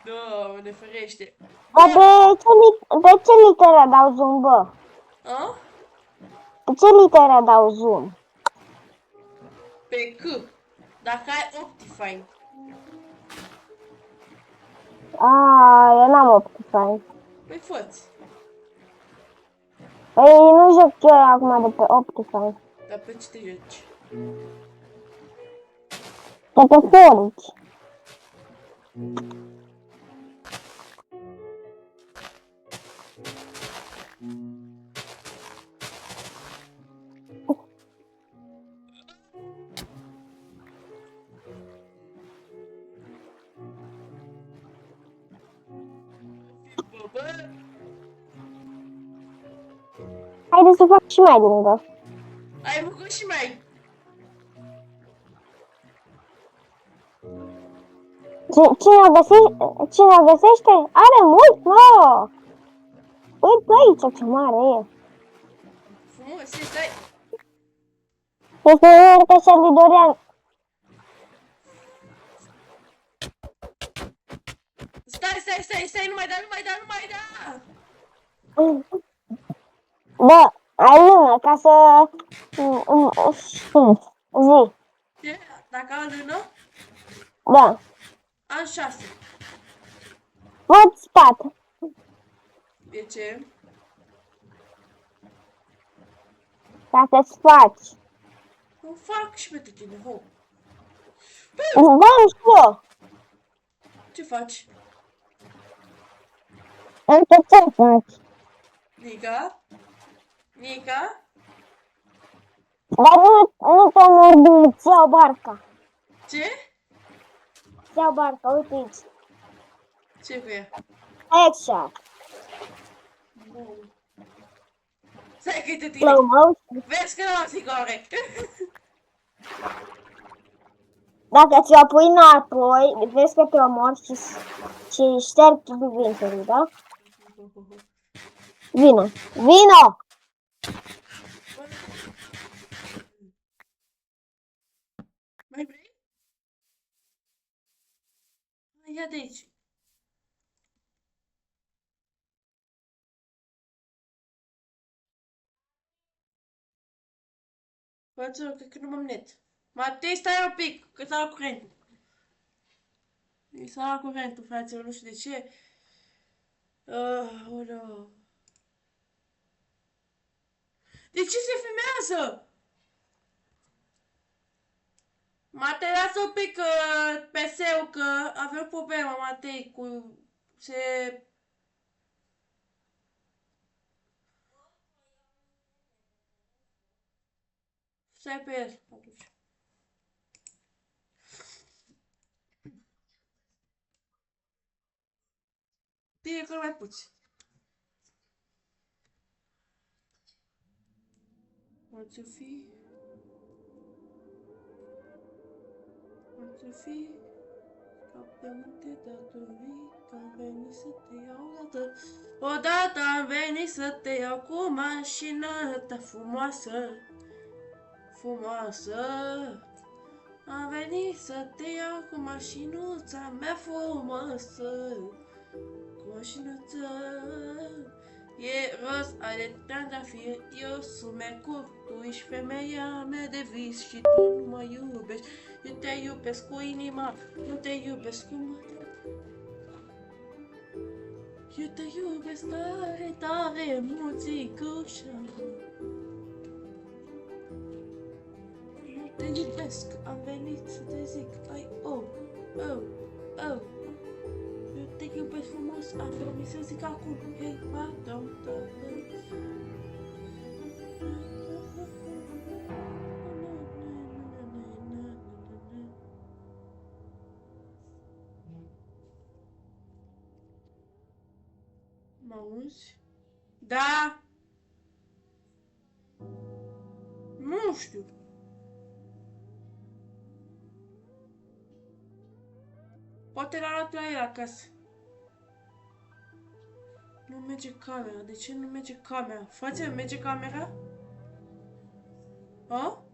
Doamne ferește. Dar de ce literă dau zoom, bă? A? De ce literă dau zoom? Pe C. Dacă ai Optifine. Eu n-am Optifine. Păi fă-ți. Păi nu joc eu acum de pe Optifine. Dar pe ce te joci? De pe Forge. Bă, Haide să fac și mai lungă. ai făcut și mai... Cine o găsește? Are mult, mă! Uite aici ce mare e. Frumos, e, stai. Este unul ca și Dorian. Stai, nu mai da. Bă, ai lună ca să... Zi, Ce? Dacă am lână, da. am 6. Văd spat. De ce? Ca să-ți faci. Nu fac și pentru tine, ho. Bă, știu eu. Ce faci? Încă ce faci? Nica? Dar nu te mărbi, îți iau barca. Ce? Îți iau barca, uite aici. Ce cu ea? Aici. Bun. Stai că uite tine. Slow motion. Vezi că nu am sigoare. Dacă ți-o pui înapoi, vezi că te omori și ștergi cuvintele, da? Vino! Vino! Mai vrei? Ia de aici. Bățău, cred că nu m-am net. Matei, stai un pic, că s-a luat curentul. S-a luat curentul, fraților, nu știu de ce. Aoleu. De ce se filmează? Matei, lasă un pic PC-ul, că avem problemă, Matei, cu... Se... Stai pe el, atunci. Bine că mai puți. Poate fi... Ca pe multe datorii, că am venit să te iau odată. Odată am venit să te iau cu mașina ta frumoasă. Am venit să te iau cu mașinuța mea frumoasă. Cu mașinuța. E roz, are trandafir, eu sunt Mercur, tu ești femeia mea de vis și tu nu mă iubești. Eu te iubesc cu inima, nu te iubesc cu mâna. Eu te iubesc tare, tare, muțicușa. Nu te iubesc, am venit să te zic, ai, oh, oh, oh. Eu te iubesc frumos, am venit să zic acum, hei, pardon, Mă auzi? Da! Nu știu. Poate l-a luat la el acasă. Nu merge camera. De ce nu merge camera? Frate, merge camera? A?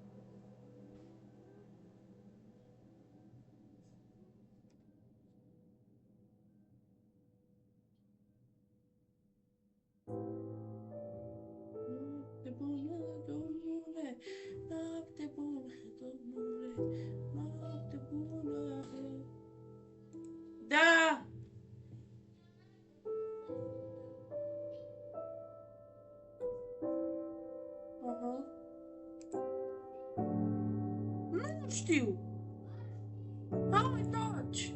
Noapte bună, domnule, noapte bună, domnule, noapte bună. Da! știu. Hai, taci.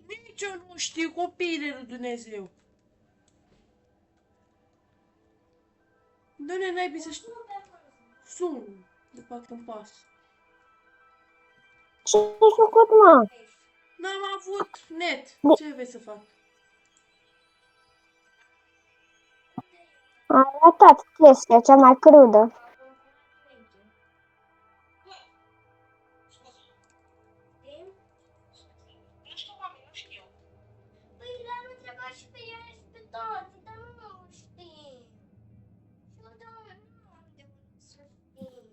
Nici eu nu știu, copiile lui Dumnezeu. Doamne, n-ai să știu. Sun, după cum pas. Ce ai făcut, mă? N-am avut net. Ce vrei să fac? Am ratat chestia cea mai crudă. Păi l-am întrebat și pe ea și pe toate, dar nu știm. Și eu, doamne, nu am de unde să știm.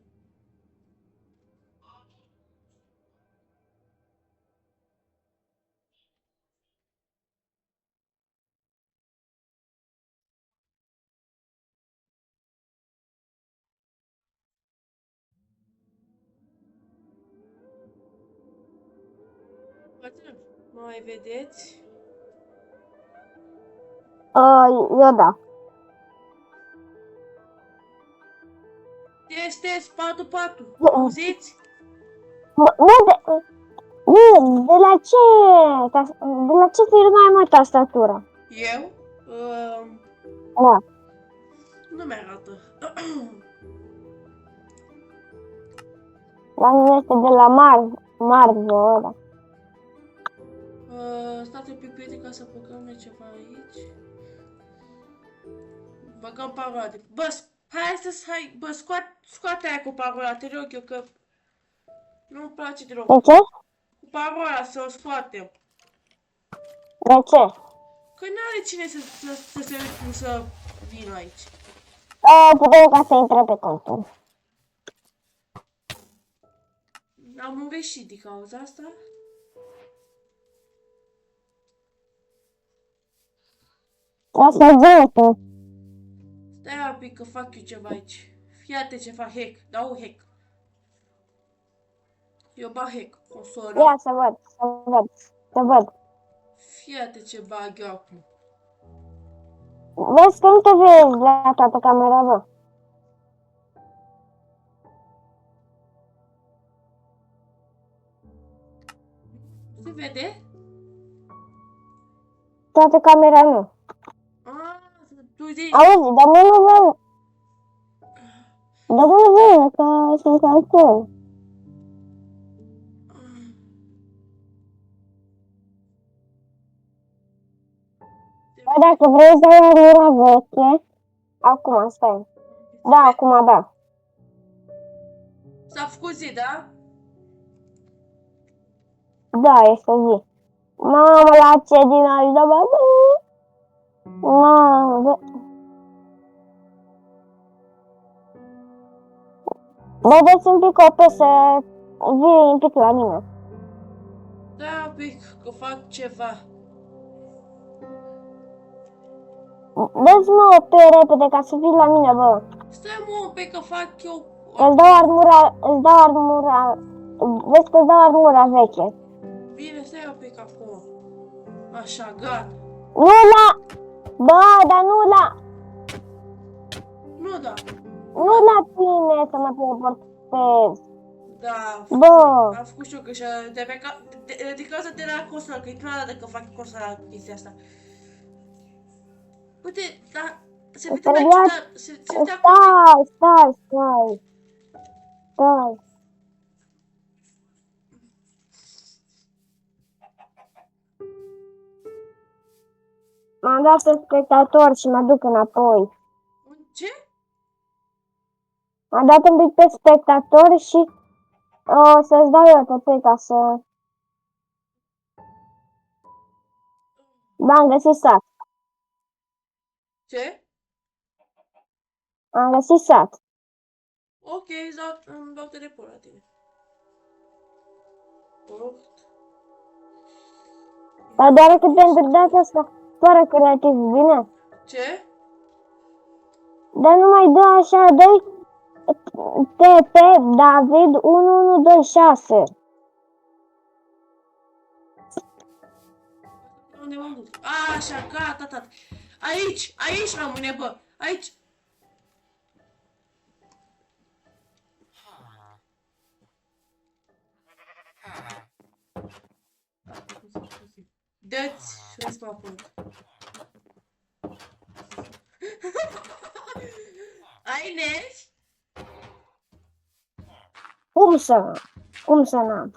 Bătrân, mai vedeți? Eu da. Testez 4-4. Auziți? De la ce firmă ai, mă, tastatura? Eu? Da. Nu mi-arată. La mine este de la Marvo ăla. Stați un pic, prieteni, ca să băgăm ceva aici. Băgăm parola. Hai, bă, scoate aia cu parola, te rog eu, că nu-mi place deloc. De ce? Cu parola să o scoatem. De ce? Că n-are cine să se uite să vină aici. Putem ca să intre pe contul. Am înveșit din cauza asta. Asta e bine. Stai un pic că fac eu ceva aici. Fiate ce fac hack. Dau hack. Eu bag hack. Consolă. Ia să văd. Fiate ce bag eu acum. Vezi că nu te vezi la toată camera, bă. Se vede? Toată camera nu. Tu zici... Auzi, dar nu văd. Dar nu văd, că sunt calcul. Bă, dacă vrei să dai armura veche, acum, stai. Da, acum, da. S-a făcut zi, da? Da, este zi. Mamă, la ce din aici, da, bă. Mamă, bă. Bă, dă-ți un pic o să vii un pic la mine. Da, un pic, că fac ceva. Dă-ți mă pe repede ca să vii la mine, bă. Stai mă un pic că fac eu... Îți dau armura, vezi că îți dau armura veche. Bine, stai un pic acum. Așa, gata. Nu la, bă, dar nu la, Nu, da. nu la tine să mă teleportez. Da, Bă, am făcut și eu că și de cauza de la consola, că e prima dată că fac consola chestia asta. Uite, da, se vede mai trebuia- ciudat, se vede acum. stai. M-am dat pe spectator și mă duc înapoi. Ce? M-am dat un pic pe spectator și o să-ți dau eu pe ca să... Da, am găsit sat. Ce? Am găsit sat. Ok, îmi dau telefon la tine. Port. Dar doar că pentru data asta, fără creativ, bine? Ce? Dar nu mai dă așa, dă TP David 1126. Unde m-am dus? Așa, gata, tata. Aici rămâne, bă. Aici. Dă-ți respawn. Ai nervi? Cum să n-am?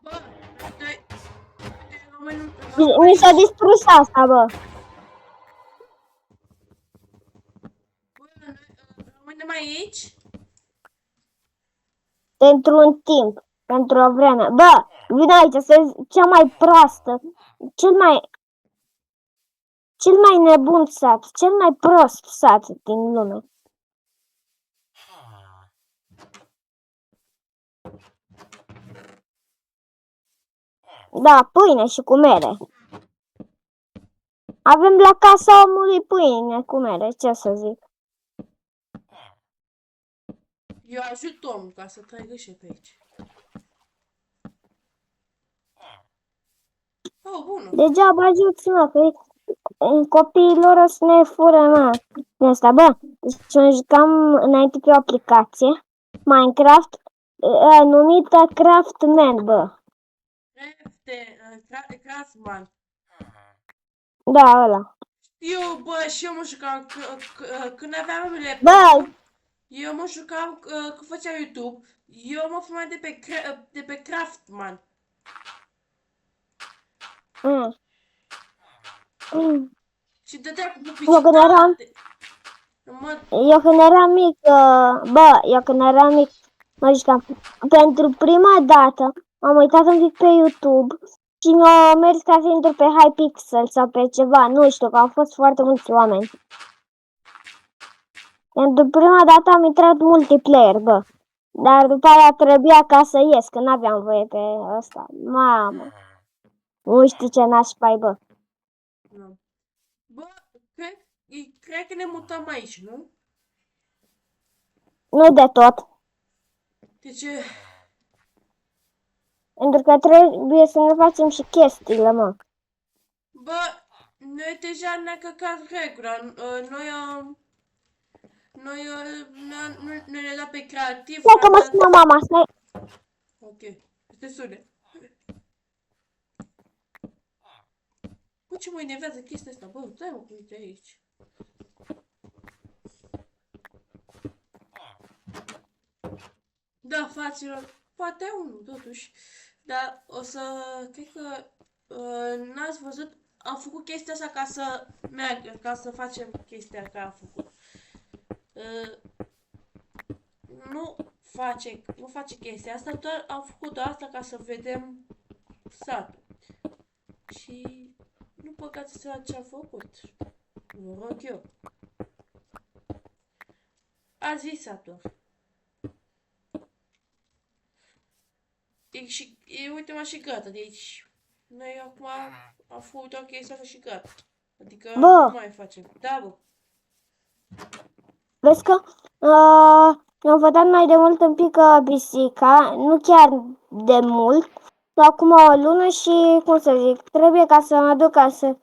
Bă, doi... Românul... Mi s-a distrus asta, bă. Bă, rămânem aici? Pentru un timp. Pentru o vreme. Bă, vine aici să vezi cea mai proastă. Cel mai nebun sat. Cel mai prost sat din lume. Da, pâine și cu mere. Avem la casa omului pâine cu mere, ce să zic. Eu ajut omul ca să tragă și pe aici. Oh, bună. Degeaba ajuți, mă, că copiilor o să ne fură, mă. Din asta, bă, deci mă jucam înainte pe o aplicație, Minecraft, numită Craftman, bă. Craftsman. Da, ăla. Eu, bă, și eu mă jucam, când aveam laptop, Bă, eu mă jucam, când făceam YouTube, eu mă filmam de pe Craftman. mm, mm. Și dădea cu Eu când publicitate. Eu când eram mic, mă jucam. Pentru prima dată am uitat un pic pe YouTube și mi-a mers ca fiind pe Hypixel sau pe ceva, nu știu, că au fost foarte mulți oameni. Pentru prima dată am intrat multiplayer, bă. Dar după aia trebuia ca să ies, că n-aveam voie pe ăsta. Mamă, nu știu ce nașpa-i, bă. Nu. Bă, cred că ne mutăm aici, nu? Nu de tot. De ce? Pentru că trebuie să ne facem și chestiile, mă. Bă, noi deja ne-a căcat regula. Noi ne-a dat pe creativ. Stai că mă sună mama, stai. Ok, te sune. Bă, ce mă enervează chestia asta? Bă, dai-mă cu uite aici. Da, fraților, poate unul, totuși. Dar o să... Cred că... n-ați văzut? Am făcut chestia asta ca să meargă, ca să facem chestia care am făcut. Nu face chestia asta, doar am făcut asta ca să vedem satul. Și nu păcați să ce am făcut. Vă rog eu. Azi zis satul. Și uite-mă și gata, deci noi acum am făcut o chestie asta și gata. Adică Bă. nu mai facem. Da, bă. Vezi că mi-am votat mai de mult în pică pisica, nu chiar de mult, dar acum o lună și, cum să zic, trebuie ca să mă duc ca să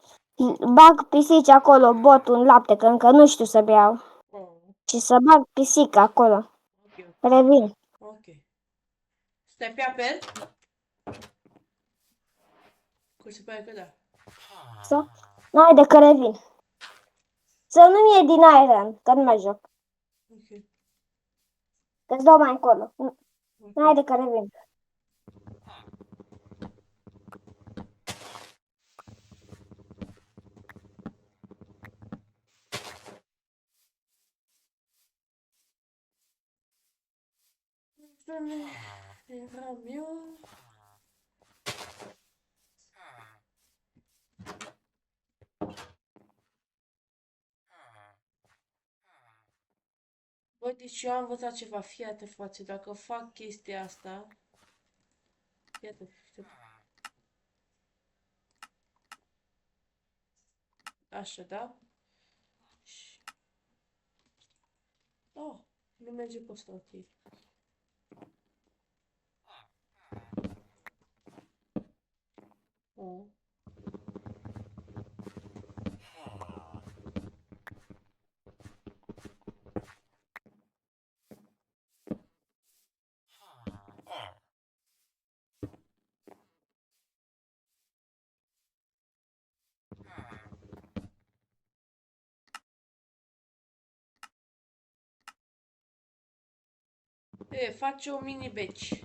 bag pisici acolo, botul în lapte, că încă nu știu să beau. Oh, Și să bag pisica acolo. ok. Revin. Ok. Stai pe apel? Că se pare că da. Să? Nu, haide că revin. Să nu-mi e din Iron, că nu mai joc. Ok. Că-ți dau mai încolo. Ok. Haide că revin. Doamne, eram eu. Bă, deci eu am învățat ceva, fiate, frate, dacă fac chestia asta... Iată, așa, da? Oh, nu merge pe ăsta, ok. Oh. Face o mini beci.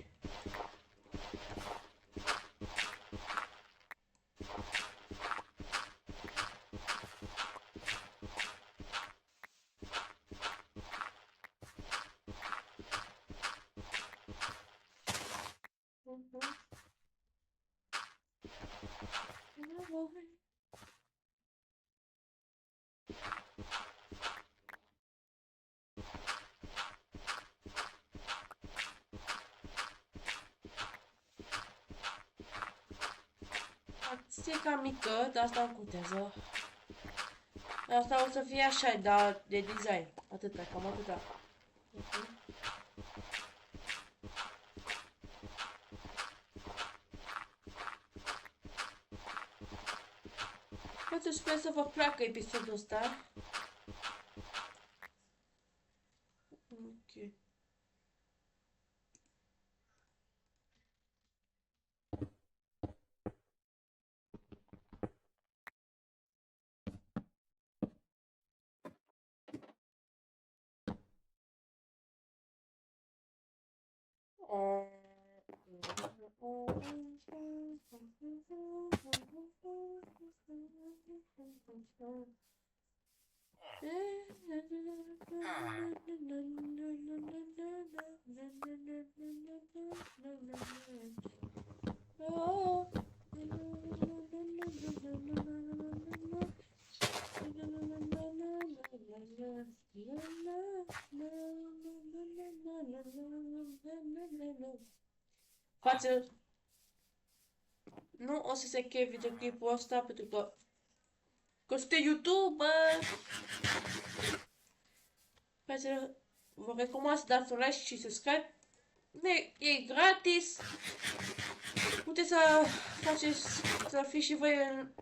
Stica mică, dar asta nu contează. Asta o să fie așa, dar de design. Atâta, cam atâta. Poate sper să vă placă episodul ăsta. Ok. Față. Nu o să se încheie videoclipul ăsta pentru că sunt YouTuber. Față, vă recomand să dați un like și subscribe. E gratis. Puteți să faceți, să fiți și voi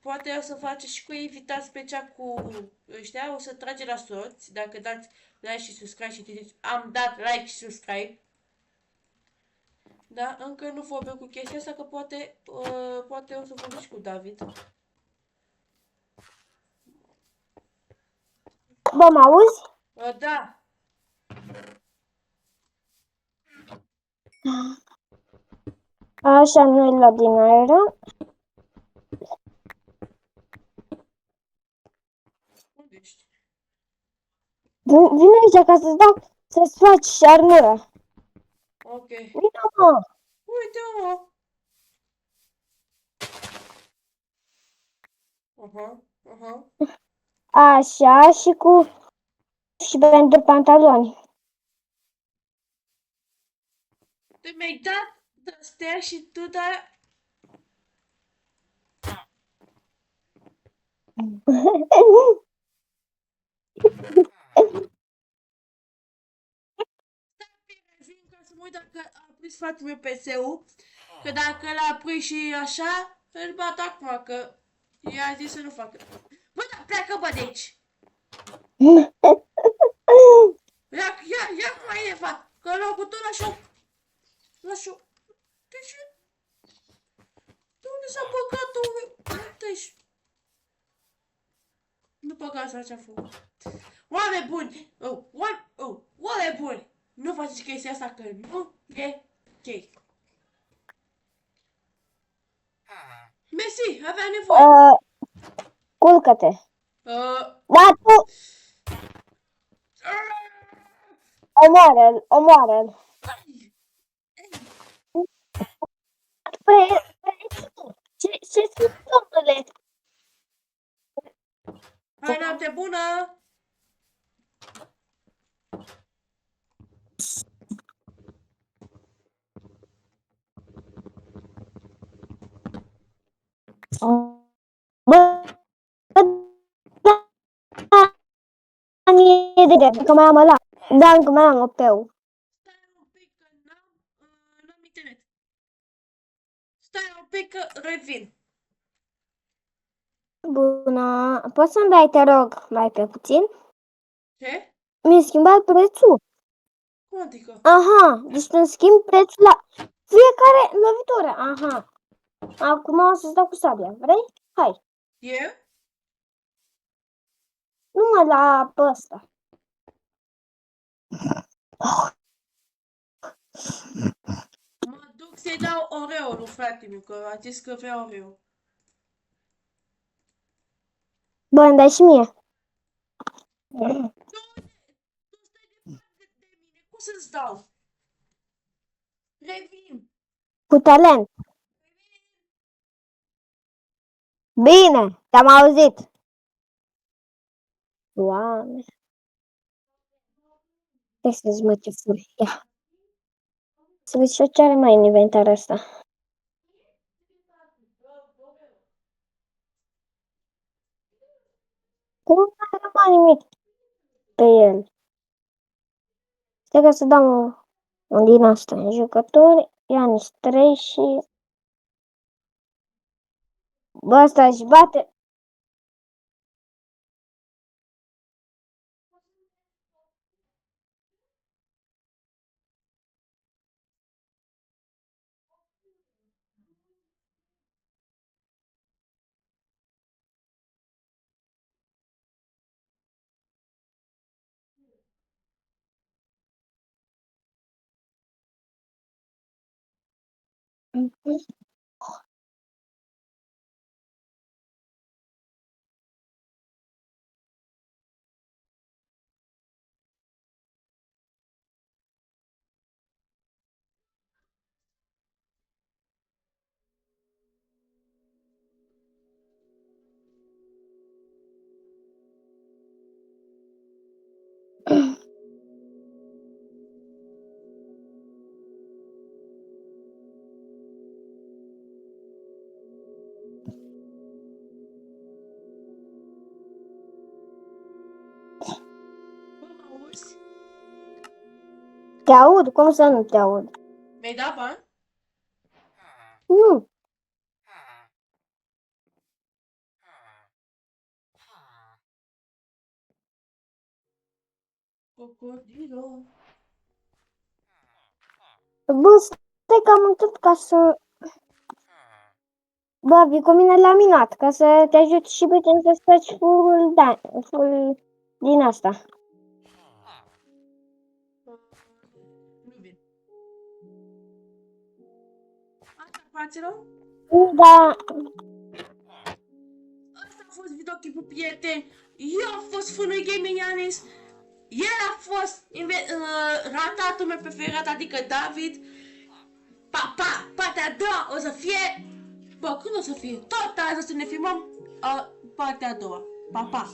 poate o să faceți și cu invitați special cu ăștia, o să trage la sorți, dacă dați like și subscribe și ziceți am dat like și subscribe. Da, încă nu vorbim cu chestia asta, că poate o să vorbesc cu David. Bă, mă auzi? Da. Așa, nu-i la din aeră. Unde ești? Vine aici ca să-ți dau, să-ți faci armură. Ok. Vino, mă. Uite, mă. Așa, și pentru pantaloni. Tu mi-ai dat de-astea și tu dai... Vin ca să mă uit dacă a prins fratele meu PC-ul, că dacă l-a prins și așa, îl bat acum, că i-a zis să nu facă. Bă, da, pleacă, bă, de aici! Ia mai Eva, că l-au buton așa... Lasă-o... De ce? De unde s-a băgat-o? Uite-și... Nu băgați așa făcut. Oameni buni! Oameni buni! Nu faceți chestia asta, că nu e ok. Mersi, avea nevoie. Culcă-te. Uh, Da, tu... Omoară-l, omoară-l. Ce-ți domnule? Hai, noapte bună! Bă, da, mie de drept, că mai am ăla. Da, încă mai am OP-ul. Stai un pic că n-am internet. Stai un pic că revin. Bună. Poți să-mi dai, te rog, mai pe puțin? Ce? Mi-ai schimbat prețul. Cum adică? Aha, deci îmi schimb prețul la fiecare lovitură. Aha. Acum o să-ți dau cu sabia. Vrei? Hai. Eu? Nu mă la pe ăsta. Mă duc să-i dau Oreo lui frate meu, că a zis că vrea Oreo. Bă, îmi dai și mie. Tu stai departe de mine, cum să-ți dau? Revin. Cu talent. Bine, te-am auzit. Doamne. Hai să vezi, mă, ce furi. Ia. Să vezi ce are mai în inventarul ăsta. Cum nu mai nimic pe el? Stai că să dau un din asta în jucători. Ianis 3 și... Bă, ăsta își bate. Bă, mă auzi? Te aud? Cum să nu te aud? Mi-ai dat bani? Nu. Cocodilo. Bă, stai că am uitat ca să... Bă, vii cu mine la minat, ca să te ajut și pe tine să faci full din asta. Nu vin. Asta, fraților? Da, Asta a fost videoclipul, prieteni. Eu am fost Fânui Gaming Ianis. El a fost ratatul meu preferat, adică David. Partea a doua o să fie... Bă, când o să fie? Tot azi o să ne filmăm partea a doua. Pa, pa!